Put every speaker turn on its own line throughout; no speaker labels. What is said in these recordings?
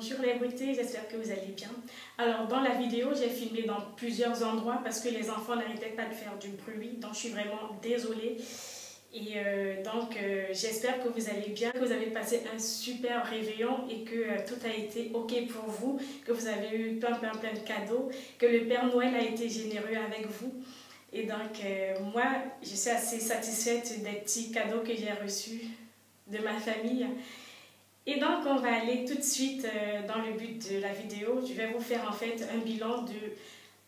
Bonjour les beautés, j'espère que vous allez bien. Alors dans la vidéo, j'ai filmé dans plusieurs endroits parce que les enfants n'arrêtaient pas de faire du bruit, donc je suis vraiment désolée. Et j'espère que vous allez bien, que vous avez passé un super réveillon et que tout a été ok pour vous, que vous avez eu plein de cadeaux, que le Père Noël a été généreux avec vous. Et donc moi, je suis assez satisfaite des petits cadeaux que j'ai reçus de ma famille. Et donc, on va aller tout de suite dans le but de la vidéo. Je vais vous faire en fait un bilan de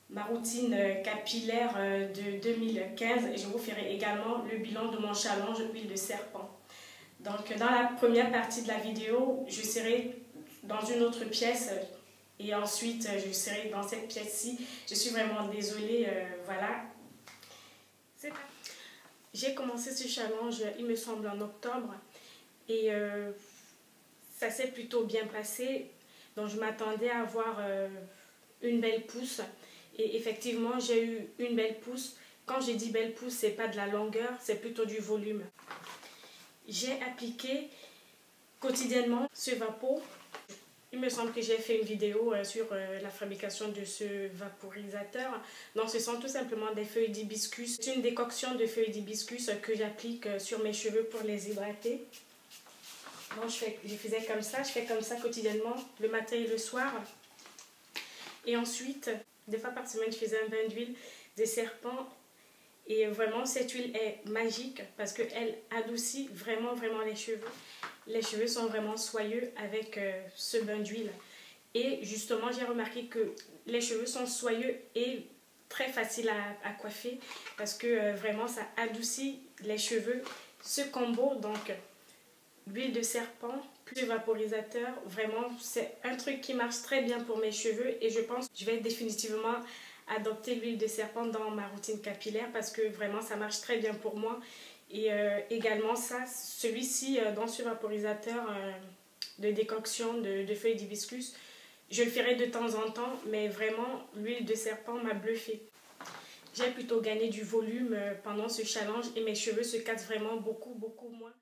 ma routine capillaire de 2015 et je vous ferai également le bilan de mon challenge huile de serpent. Donc, dans la première partie de la vidéo, je serai dans une autre pièce et ensuite je serai dans cette pièce-ci. Je suis vraiment désolée, voilà. C'est parti. J'ai commencé ce challenge, il me semble, en octobre et ça s'est plutôt bien passé, donc je m'attendais à avoir une belle pousse et effectivement j'ai eu une belle pousse. Quand j'ai dit belle pousse, c'est pas de la longueur, c'est plutôt du volume. J'ai appliqué quotidiennement ce vapeau. Il me semble que j'ai fait une vidéo sur la fabrication de ce vaporisateur. Donc ce sont tout simplement des feuilles d'hibiscus. C'est une décoction de feuilles d'hibiscus que j'applique sur mes cheveux pour les hydrater. Donc je faisais comme ça, je fais comme ça quotidiennement, le matin et le soir. Et ensuite, 2 fois par semaine, je faisais un bain d'huile de serpent. Et vraiment, cette huile est magique parce qu'elle adoucit vraiment les cheveux. Les cheveux sont vraiment soyeux avec ce bain d'huile. Et justement, j'ai remarqué que les cheveux sont soyeux et très faciles à coiffer parce que vraiment, ça adoucit les cheveux. Ce combo, donc, l'huile de serpent plus le vaporisateur, vraiment c'est un truc qui marche très bien pour mes cheveux et je pense que je vais définitivement adopter l'huile de serpent dans ma routine capillaire parce que vraiment ça marche très bien pour moi. Et également ça, celui-ci dans ce vaporisateur de décoction de feuilles d'hibiscus, je le ferai de temps en temps, mais vraiment l'huile de serpent m'a bluffé. J'ai plutôt gagné du volume pendant ce challenge et mes cheveux se cassent vraiment beaucoup moins.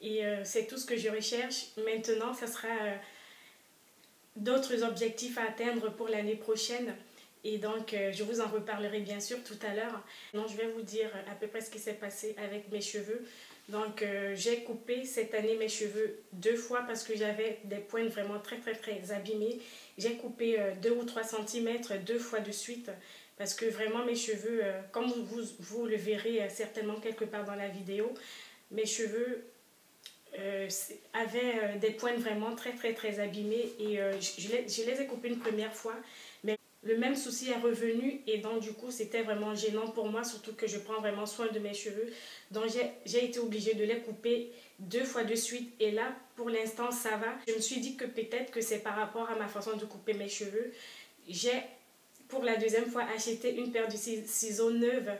Et c'est tout ce que je recherche. Maintenant, ça sera d'autres objectifs à atteindre pour l'année prochaine. Et donc, je vous en reparlerai bien sûr tout à l'heure. Donc, je vais vous dire à peu près ce qui s'est passé avec mes cheveux. Donc, j'ai coupé cette année mes cheveux 2 fois parce que j'avais des pointes vraiment très abîmées. J'ai coupé 2 ou 3 cm 2 fois de suite parce que vraiment mes cheveux, comme vous le verrez certainement quelque part dans la vidéo, mes cheveux avaient des pointes vraiment très abîmées et je les ai coupées une première fois, mais le même souci est revenu et donc du coup c'était vraiment gênant pour moi, surtout que je prends vraiment soin de mes cheveux, donc j'ai été obligée de les couper 2 fois de suite et là pour l'instant ça va. Je me suis dit que peut-être que c'est par rapport à ma façon de couper mes cheveux. J'ai pour la 2e fois acheté une paire de ciseaux neuves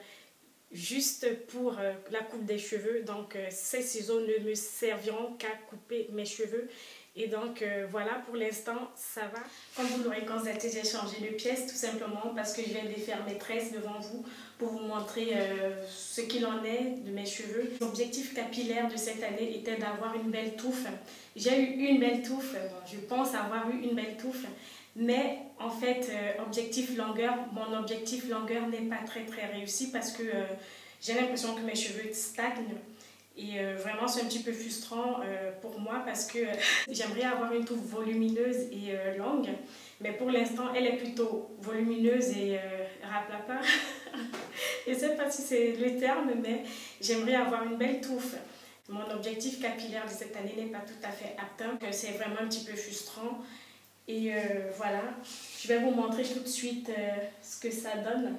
juste pour la coupe des cheveux. Donc ces ciseaux ne me serviront qu'à couper mes cheveux. Et donc voilà, pour l'instant ça va. Comme vous l'aurez constaté, j'ai changé de pièce tout simplement parce que je viens de défaire mes tresses devant vous pour vous montrer ce qu'il en est de mes cheveux. L'objectif capillaire de cette année était d'avoir une belle touffe. J'ai eu une belle touffe, je pense avoir eu une belle touffe. Mais en fait, mon objectif longueur n'est pas très réussi parce que j'ai l'impression que mes cheveux stagnent. Et vraiment, c'est un petit peu frustrant pour moi parce que j'aimerais avoir une touffe volumineuse et longue. Mais pour l'instant, elle est plutôt volumineuse et raplapeur. Je ne sais pas si c'est le terme, mais j'aimerais avoir une belle touffe. Mon objectif capillaire de cette année n'est pas tout à fait atteint. C'est vraiment un petit peu frustrant. Et voilà, je vais vous montrer tout de suite ce que ça donne.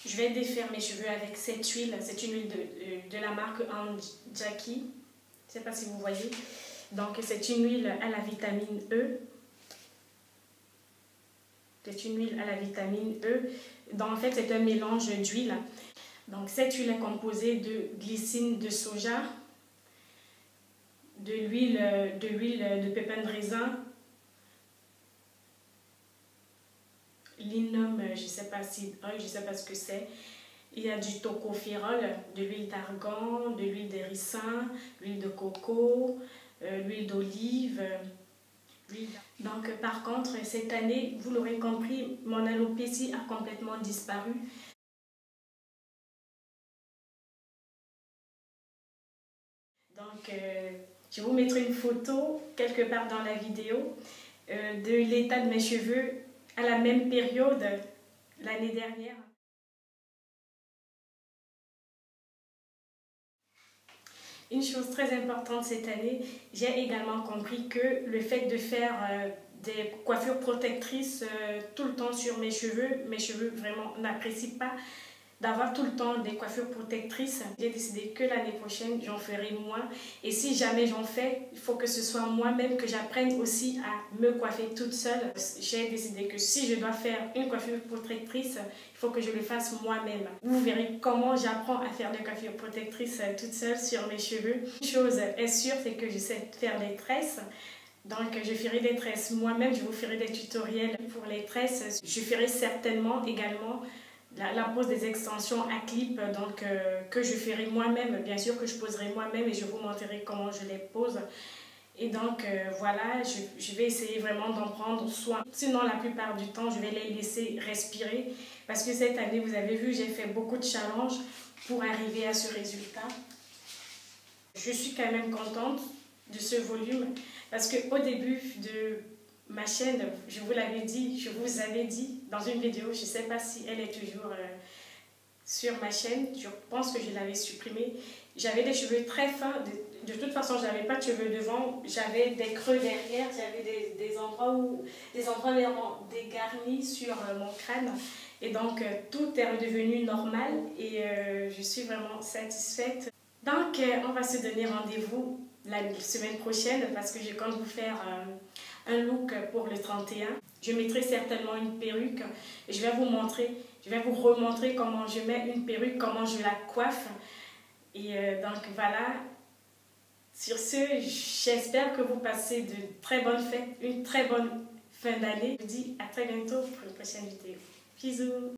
Je vais défaire mes cheveux avec cette huile. C'est une huile de la marque Jackie. Je ne sais pas si vous voyez. Donc c'est une huile à la vitamine E. C'est une huile à la vitamine E. Donc en fait c'est un mélange d'huile. Donc cette huile est composée de glycine de soja, de l'huile de pépins de raisin, linum, je ne sais pas si, je sais pas ce que c'est. Il y a du tocopherol, de l'huile d'argan, de l'huile de ricin, l'huile de coco, l'huile d'olive. Donc par contre, cette année, vous l'aurez compris, mon alopécie a complètement disparu. Donc je vous mettrai une photo quelque part dans la vidéo de l'état de mes cheveux à la même période l'année dernière. Une chose très importante cette année, j'ai également compris que le fait de faire des coiffures protectrices tout le temps sur mes cheveux vraiment n'apprécient pas d'avoir tout le temps des coiffures protectrices. J'ai décidé que l'année prochaine, j'en ferai moins. Et si jamais j'en fais, il faut que ce soit moi-même que j'apprenne aussi à me coiffer toute seule. J'ai décidé que si je dois faire une coiffure protectrice, il faut que je le fasse moi-même. Vous verrez comment j'apprends à faire des coiffures protectrices toute seule sur mes cheveux. Une chose est sûre, c'est que je sais faire des tresses. Donc je ferai des tresses moi-même, je vous ferai des tutoriels pour les tresses. Je ferai certainement également la pose des extensions à clip, donc que je ferai moi-même, bien sûr que je poserai moi-même et je vous montrerai comment je les pose. Et donc voilà, je vais essayer vraiment d'en prendre soin. Sinon la plupart du temps, je vais les laisser respirer parce que cette année, vous avez vu, j'ai fait beaucoup de challenges pour arriver à ce résultat. Je suis quand même contente de ce volume parce qu'au début de ma chaîne, je vous l'avais dit, je vous avais dit dans une vidéo, je ne sais pas si elle est toujours sur ma chaîne, je pense que je l'avais supprimée. J'avais des cheveux très fins, de toute façon je n'avais pas de cheveux devant, j'avais des creux derrière, j'avais des endroits vraiment dégarnis sur mon crâne. Et donc tout est redevenu normal et je suis vraiment satisfaite. Donc on va se donner rendez-vous la semaine prochaine parce que je compte vous faire un look pour le 31. Je mettrai certainement une perruque et je vais vous remontrer comment je mets une perruque, comment je la coiffe. Et donc voilà, sur ce, j'espère que vous passez de très bonnes fêtes, une très bonne fin d'année. Je vous dis à très bientôt pour une prochaine vidéo. Bisous!